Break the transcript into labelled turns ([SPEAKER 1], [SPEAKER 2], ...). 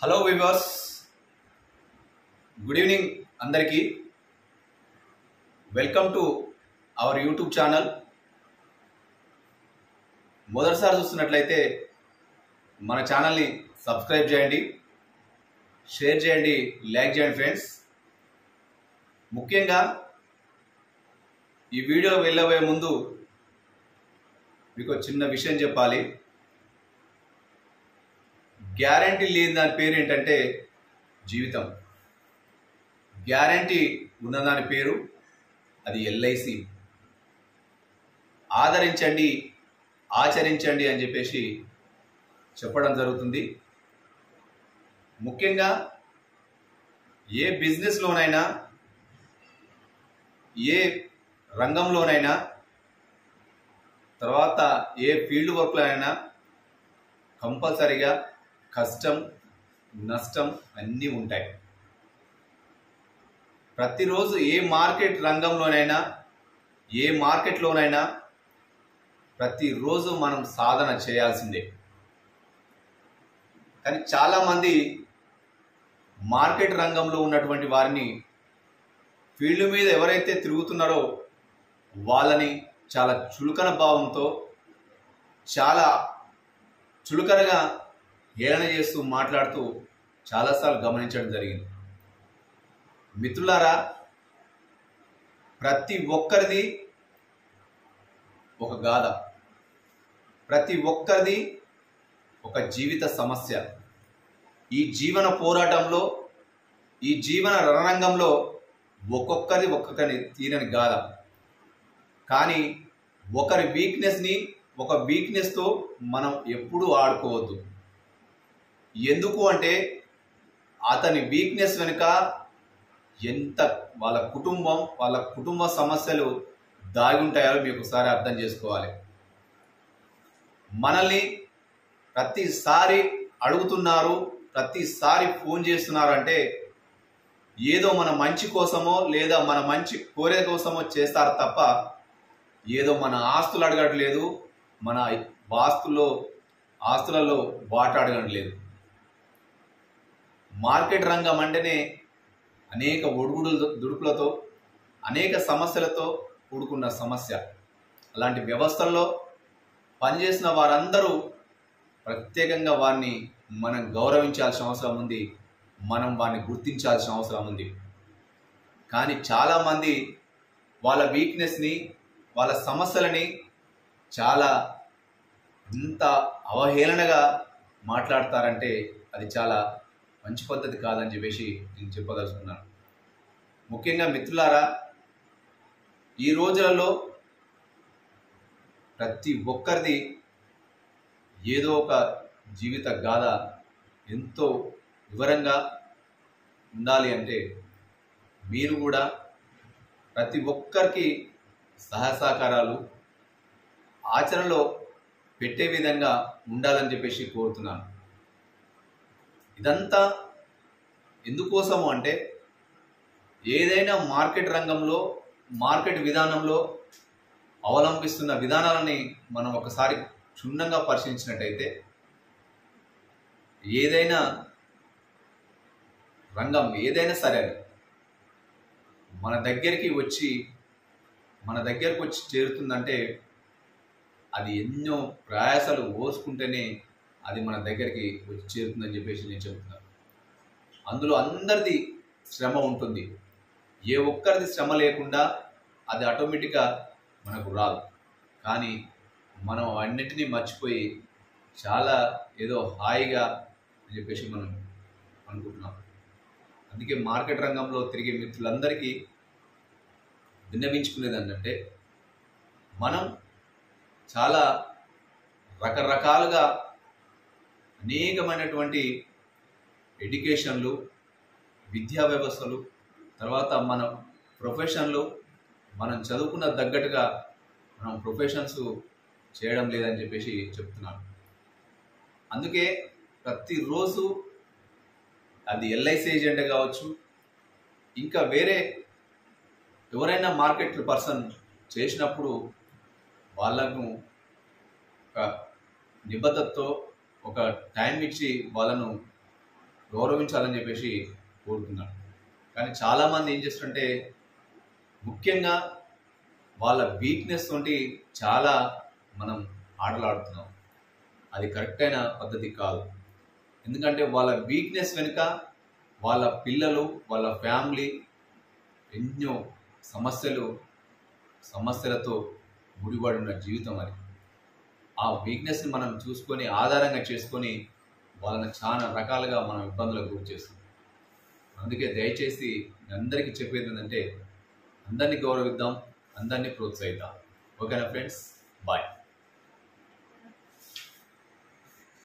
[SPEAKER 1] Hello viewers, good evening అందరికీ. Welcome to our YouTube channel. మొదటిసారి చూస్తున్నట్లయితే మన ఛానల్ని సబ్స్క్రైబ్ చేయండి, షేర్ చేయండి, లైక్ చేయండి ఫ్రెండ్స్. ముఖ్యంగా ఈ వీడియో వెళ్ళబోయే ముందు మీకు చిన్న విషయం చెప్పాలి. గ్యారంటీ లేని దాని పేరు ఏంటంటే జీవితం. గ్యారంటీ ఉన్నదాని పేరు అది ఎల్ఐసి. ఆదరించండి, ఆచరించండి అని చెప్పేసి చెప్పడం జరుగుతుంది. ముఖ్యంగా ఏ బిజినెస్లోనైనా, ఏ రంగంలోనైనా, తర్వాత ఏ ఫీల్డ్ వర్క్లో అయినా కంపల్సరీగా కష్టం, నష్టం అన్నీ ఉంటాయి. ప్రతిరోజు ఏ మార్కెట్ రంగంలోనైనా, ఏ మార్కెట్లోనైనా ప్రతిరోజు మనం సాధన చేయాల్సిందే. కానీ చాలామంది మార్కెట్ రంగంలో ఉన్నటువంటి వారిని, ఫీల్డ్ మీద ఎవరైతే తిరుగుతున్నారో వాళ్ళని చాలా చులకన భావంతో, చాలా చులకనగా హేళన చేస్తూ మాట్లాడుతూ చాలాసార్లు గమనించడం జరిగింది. మిత్రులారా, ప్రతి ఒక్కరిది ఒక గాథ, ప్రతి ఒక్కరిది ఒక జీవిత సమస్య. ఈ జీవన పోరాటంలో, ఈ జీవన రణరంగంలో ఒక్కొక్కరిది ఒక్కొక్కరి తీరని గాథ. కానీ ఒకరి వీక్నెస్ని, ఒక వీక్నెస్తో మనం ఎప్పుడూ ఆడుకోవద్దు. ఎందుకు అంటే అతని వీక్నెస్ వెనుక ఎంత వాళ్ళ కుటుంబ సమస్యలు దాగి ఉంటాయో మీకు ఒకసారి అర్థం చేసుకోవాలి. మనల్ని ప్రతిసారి అడుగుతున్నారు, ప్రతిసారి ఫోన్ చేస్తున్నారు అంటే ఏదో మన మంచి కోసమో లేదా మన మంచి కోరే కోసమో చేస్తారు తప్ప ఏదో మన ఆస్తులు అడగట్లేదు, మన ఆస్తులలో వాట అడగడం లేదు. మార్కెట్ రంగం అంటేనే అనేక దుడుకులతో, అనేక సమస్యలతో కూడుకున్న సమస్య. అలాంటి వ్యవస్థల్లో పనిచేసిన వారందరూ ప్రత్యేకంగా వారిని మనం గౌరవించాల్సిన అవసరం ఉంది, మనం వారిని గుర్తించాల్సిన అవసరం ఉంది. కానీ చాలామంది వాళ్ళ వీక్నెస్ని, వాళ్ళ సమస్యలని చాలా ఇంత అవహేళనగా మాట్లాడతారంటే అది చాలా మంచి పద్ధతి కాదని చెప్పేసి నేను చెప్పదలుచుకున్నాను. ముఖ్యంగా మిత్రులారా, ఈ రోజులలో ప్రతి ఒక్కరిది ఏదో ఒక జీవిత గాథ ఎంతో వివరంగా ఉండాలి. అంటే మీరు కూడా ప్రతి ఒక్కరికి సహకారాలు ఆచరణలో పెట్టే విధంగా ఉండాలని చెప్పేసి కోరుతున్నాను. ఇదంతా ఎందుకోసము అంటే ఏదైనా మార్కెట్ రంగంలో, మార్కెట్ విధానంలో అవలంబిస్తున్న విధానాలని మనం ఒకసారి క్షుణ్ణంగా పరిశీలించినట్టయితే ఏదైనా రంగం ఏదైనా సరే మన దగ్గరికి వచ్చి చేరుతుందంటే అది ఎన్నో ప్రయాసాలు ఓర్చుకుంటేనే అది మన దగ్గరికి వచ్చి చేరుతుందని చెప్పేసి నేను చెబుతున్నాను. అందులో అందరిది శ్రమ ఉంటుంది. ఏ ఒక్కరిది శ్రమ లేకుండా అది ఆటోమేటిక్గా మనకు రాదు. కానీ మనం అన్నిటినీ మర్చిపోయి చాలా ఏదో హాయిగా అని చెప్పేసి మనం అనుకుంటున్నాం. అందుకే మార్కెట్ రంగంలో తిరిగే మిత్రులందరికీ విన్నవించుకునేది ఏంటంటే మనం చాలా రకరకాలుగా అనేకమైనటువంటి ఎడ్యుకేషన్లు, విద్యా వ్యవస్థలు, తర్వాత మన ప్రొఫెషన్లు, మనం చదువుకున్న తగ్గట్టుగా మనం ప్రొఫెషన్స్ చేయడం లేదని చెప్పేసి చెప్తున్నాను. అందుకే ప్రతిరోజు అది ఎల్ఐసి ఏజెంట్ కావచ్చు, ఇంకా వేరే ఎవరైనా మార్కెట్ పర్సన్ చేసినప్పుడు వాళ్ళను ఒక నిబద్ధతతో ఒక టైం ఇచ్చి వాళ్ళను గౌరవించాలని చెప్పేసి కోరుతున్నాను. కానీ చాలామంది ఏం చేస్తుంటే ముఖ్యంగా వాళ్ళ వీక్నెస్ తోటి చాలా మనం ఆటలు ఆడుతున్నాం. అది కరెక్ట్ అయిన పద్ధతి కాదు. ఎందుకంటే వాళ్ళ వీక్నెస్ వెనుక వాళ్ళ పిల్లలు, వాళ్ళ ఫ్యామిలీ ఎన్నో సమస్యలతో ముడిపడి ఉన్న జీవితం అది. ఆ వీక్నెస్ని మనం చూసుకొని ఆధారంగా చేసుకొని వాళ్ళని చాలా రకాలుగా మనం ఇబ్బందులకు గురి చేస్తాం. అందుకే దయచేసి అందరికీ చెప్పేది ఏంటంటే అందరినీ గౌరవిద్దాం, అందరినీ ప్రోత్సహిద్దాం. ఓకేనా ఫ్రెండ్స్, బాయ్.